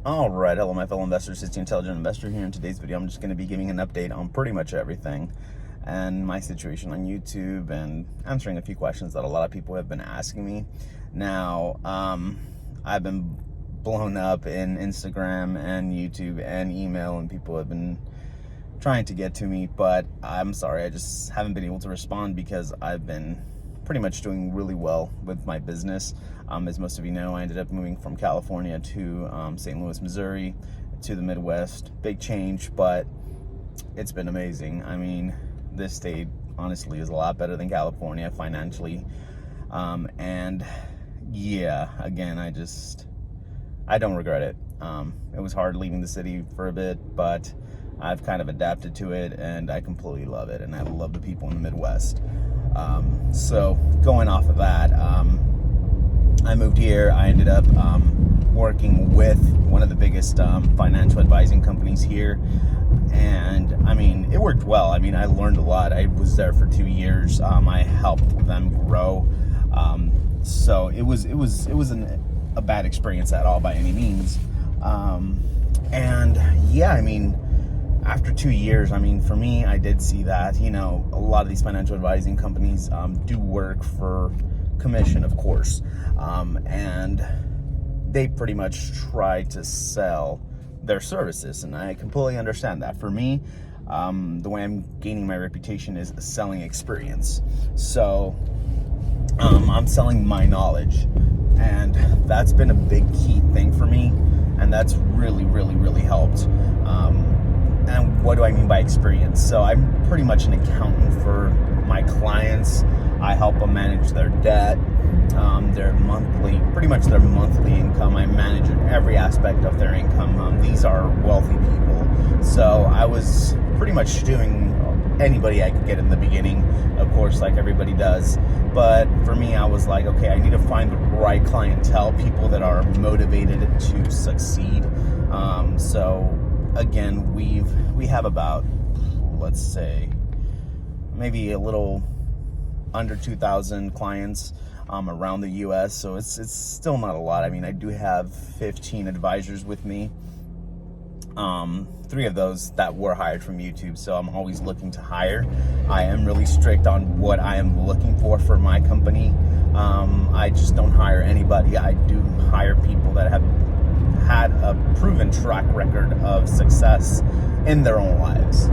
All right, hello my fellow investors, it's the Intelligent Investor here. In today's video, I'm just going to be giving an update on pretty much everything and my situation on YouTube and answering a few questions that a lot of people have been asking me. Now, I've been blown up in Instagram and YouTube and email, and people have been trying to get to me, but I'm sorry, I just haven't been able to respond because I've been pretty much doing really well with my business. As most of you know, I ended up moving from California to St. Louis, Missouri, to the Midwest. Big change, but it's been amazing. I mean, this state honestly is a lot better than California financially. And yeah, again, I don't regret it. It was hard leaving the city for a bit, but I've kind of adapted to it and I completely love it. And I love the people in the Midwest. So going off of that, I moved here. I ended up working with one of the biggest financial advising companies here, and I mean, it worked well. I mean, I learned a lot. I was there for 2 years. I helped them grow. So it wasn't a bad experience at all by any means. And yeah, I mean, after 2 years, I mean, for me, I did see that, you know, a lot of these financial advising companies do work for commission, of course, and they pretty much try to sell their services, and I completely understand that. For me, the way I'm gaining my reputation is selling experience. So I'm selling my knowledge, and that's been a big key thing for me, and that's really helped. And what do I mean by experience? So I'm pretty much an accountant for my clients. I help them manage their debt, pretty much their monthly income. I manage every aspect of their income. These are wealthy people. So I was pretty much doing anybody I could get in the beginning, of course, like everybody does. But for me, I was like, okay, I need to find the right clientele, people that are motivated to succeed. So again, we have about, let's say, maybe a little under 2,000 clients around the U.S. So it's still not a lot. I mean, I do have 15 advisors with me. 3 of those that were hired from YouTube. So I'm always looking to hire. I am really strict on what I am looking for my company. I just don't hire anybody. I do hire people that have had a proven track record of success in their own lives.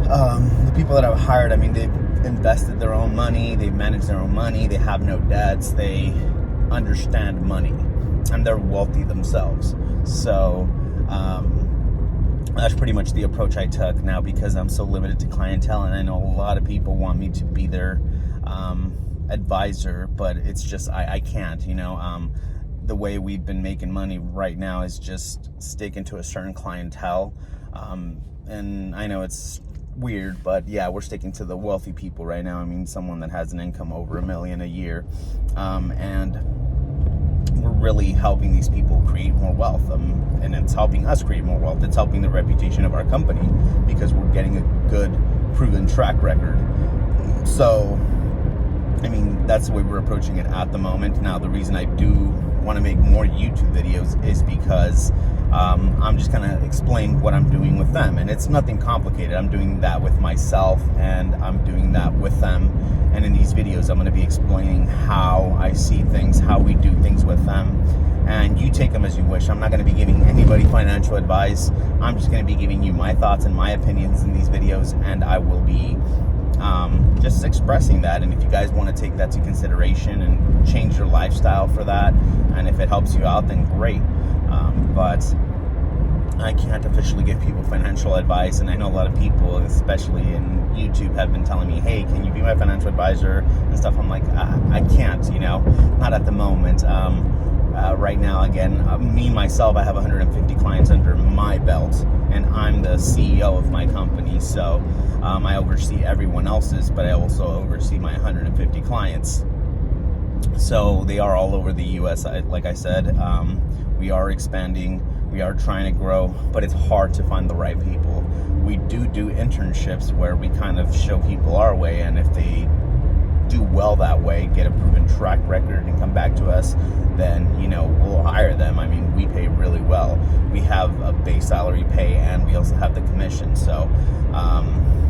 The people that I've hired, I mean, they've invested their own money, they've managed their own money, they have no debts, they understand money, and they're wealthy themselves. So that's pretty much the approach I took now, because I'm so limited to clientele, and I know a lot of people want me to be their advisor, but it's just I can't, you know. The way we've been making money right now is just sticking to a certain clientele, and I know it's weird, but yeah, we're sticking to the wealthy people right now. I mean, someone that has an income over $1 million a year, and we're really helping these people create more wealth, and it's helping us create more wealth. It's helping the reputation of our company because we're getting a good proven track record. So I mean, that's the way we're approaching it at the moment. Now, the reason I do want to make more YouTube videos is because I'm just going to explain what I'm doing with them. And it's nothing complicated. I'm doing that with myself, and I'm doing that with them. And in these videos, I'm going to be explaining how I see things, how we do things with them. And you take them as you wish. I'm not going to be giving anybody financial advice. I'm just going to be giving you my thoughts and my opinions in these videos. And I will be just expressing that, and if you guys want to take that to consideration and change your lifestyle for that, and if it helps you out, then great. But I can't officially give people financial advice, and I know a lot of people, especially in YouTube, have been telling me, hey, can you be my financial advisor and stuff. I'm like, I can't, you know, not at the moment. Right now, again, me, myself, I have 150 clients under my belt, and I'm the CEO of my company. So I oversee everyone else's, but I also oversee my 150 clients. So they are all over the U.S. Like I said, we are expanding. We are trying to grow, but it's hard to find the right people. We do internships where we kind of show people our way, and if they do well that way, get a proven track record, and come back to us, then, you know, we'll hire them. I mean, we have a base salary pay and we also have the commission. So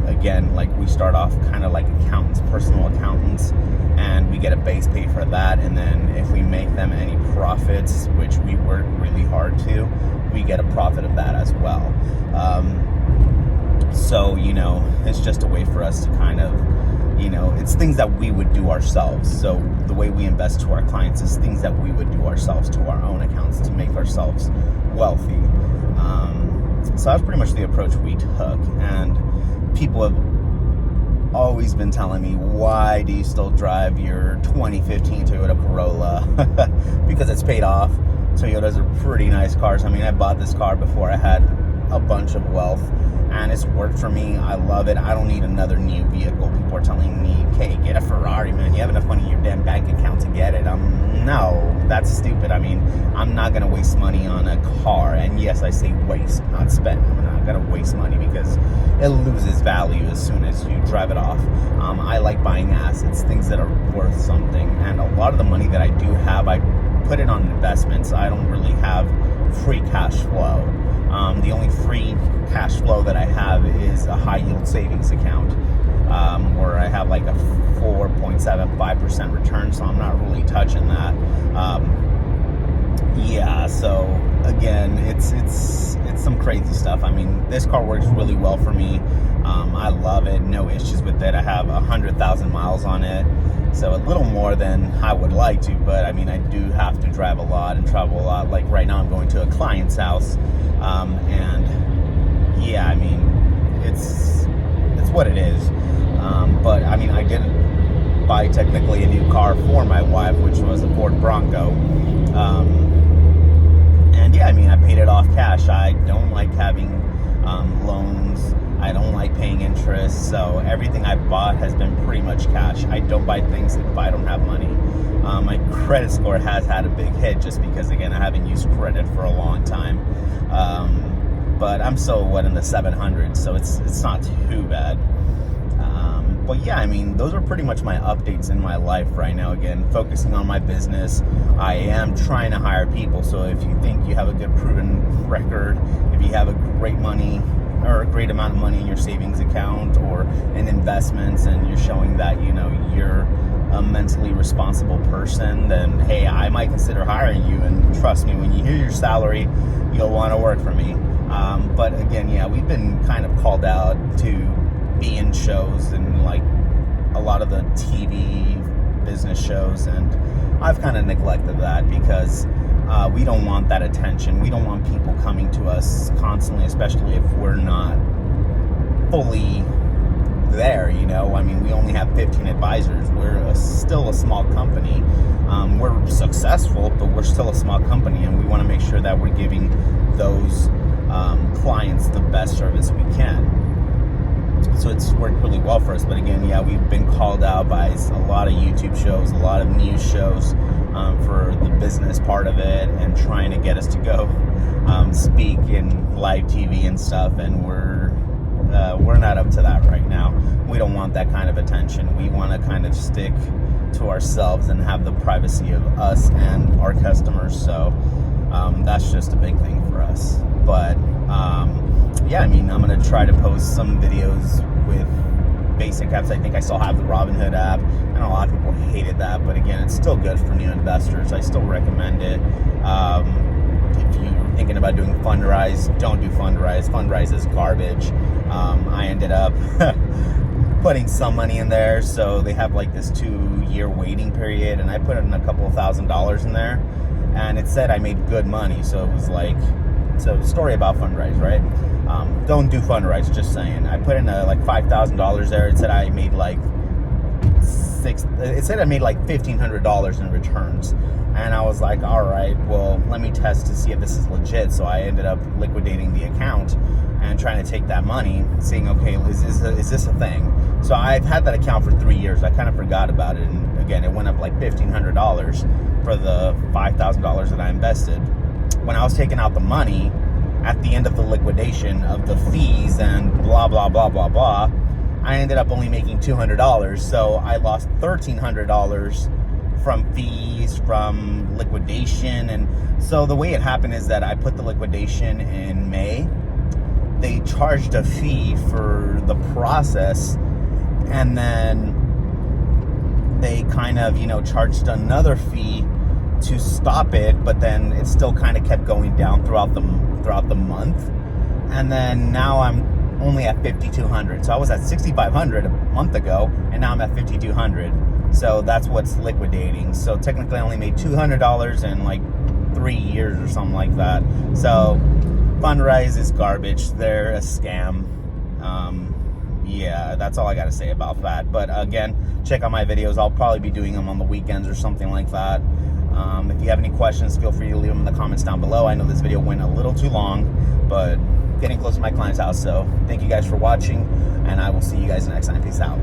again, like we start off kind of like accountants, personal accountants, and we get a base pay for that. And then if we make them any profits, which we work really hard to, we get a profit of that as well. So, you know, it's just a way for us to kind of, you know, it's things that we would do ourselves. So the way we invest to our clients is things that we would do ourselves to our own accounts to make ourselves wealthy. So that's pretty much the approach we took. And people have always been telling me, why do you still drive your 2015 Toyota Corolla? Because it's paid off. Toyotas are pretty nice cars. I mean, I bought this car before I had a bunch of wealth, and it's worked for me. I love it. I don't need another new vehicle. People are telling me, okay, get a Ferrari, man. You have enough money in your damn bank account to get it. No, that's stupid. I mean, I'm not going to waste money on a car. And yes, I say waste, not spend. I'm not going to waste money because it loses value as soon as you drive it off. I like buying assets, things that are worth something. And a lot of the money that I do have, I put it on investments. I don't really have free cash flow. The only free cash flow that I have is a high yield savings account, where I have like a 4.75% return, so I'm not really touching that. Yeah, so again, it's some crazy stuff. I mean, this car works really well for me. I love it, no issues with it. I have 100,000 miles on it, so a little more than I would like to, but I mean, I do have to drive a lot and travel a lot. Like right now I'm going to a client's house, and yeah, I mean, it's what it is. But I mean, I didn't buy technically a new car for my wife, which was a Ford Bronco. And yeah, I mean, I paid it off cash. I don't like having loans. I don't like paying interest. So everything I bought has been pretty much cash. I don't buy things if I don't have money. My credit score has had a big hit just because, again, I haven't used credit for a long time. But I'm still, in the 700s, so it's not too bad. But yeah, I mean, those are pretty much my updates in my life right now. Again, focusing on my business. I am trying to hire people. So if you think you have a good proven record, if you have a great money or a great amount of money in your savings account or in investments, and you're showing that, you know, you're a mentally responsible person, then hey, I might consider hiring you. And trust me, when you hear your salary, you'll want to work for me. But again, yeah, we've been kind of called out to be in shows and like a lot of the TV business shows, and I've kind of neglected that because we don't want that attention. We don't want people coming to us constantly, especially if we're not fully there, you know. I mean, we only have 15 advisors. We're still a small company. We're successful, but we're still a small company, and we want to make sure that we're giving those clients the best service we can. So it's worked really well for us. But again, yeah, we've been called out by a lot of YouTube shows, a lot of news shows for the business part of it, and trying to get us to go speak in live TV and stuff. And we're not up to that right now. We don't want that kind of attention. We want to kind of stick to ourselves and have the privacy of us and our customers. So that's just a big thing for us. But yeah, I mean, I'm going to try to post some videos with basic apps. I think I still have the Robinhood app. I know a lot of people hated that, but again, it's still good for new investors. I still recommend it. If you're thinking about doing Fundrise, don't do Fundrise. Fundrise is garbage. I ended up putting some money in there, so they have like this 2-year waiting period, and I put in a couple of $1,000s in there, and it said I made good money. So it was like, so story about Fundrise, right? Don't do Fundrise, just saying. I put in like $5,000 there. It said I made like $1,500 in returns. And I was like, all right, well, let me test to see if this is legit. So I ended up liquidating the account and trying to take that money, seeing, okay, is this a thing? So I've had that account for 3 years. I kind of forgot about it. And again, it went up like $1,500 for the $5,000 that I invested. When I was taking out the money at the end of the liquidation of the fees and blah, blah, blah, blah, blah, I ended up only making $200. So I lost $1,300 from fees, from liquidation. And so the way it happened is that I put the liquidation in May. They charged a fee for the process, and then they kind of, charged another fee to stop it, but then it still kind of kept going down throughout the month. And then now I'm only at 5,200. So I was at 6,500 a month ago, and now I'm at 5,200. So that's what's liquidating. So technically I only made $200 in like 3 years or something like that. So Fundrise is garbage. They're a scam. Yeah, that's all I got to say about that. But again, check out my videos. I'll probably be doing them on the weekends or something like that. If you have any questions, feel free to leave them in the comments down below. I know this video went a little too long, but getting close to my client's house. So thank you guys for watching, and I will see you guys next time. Peace out.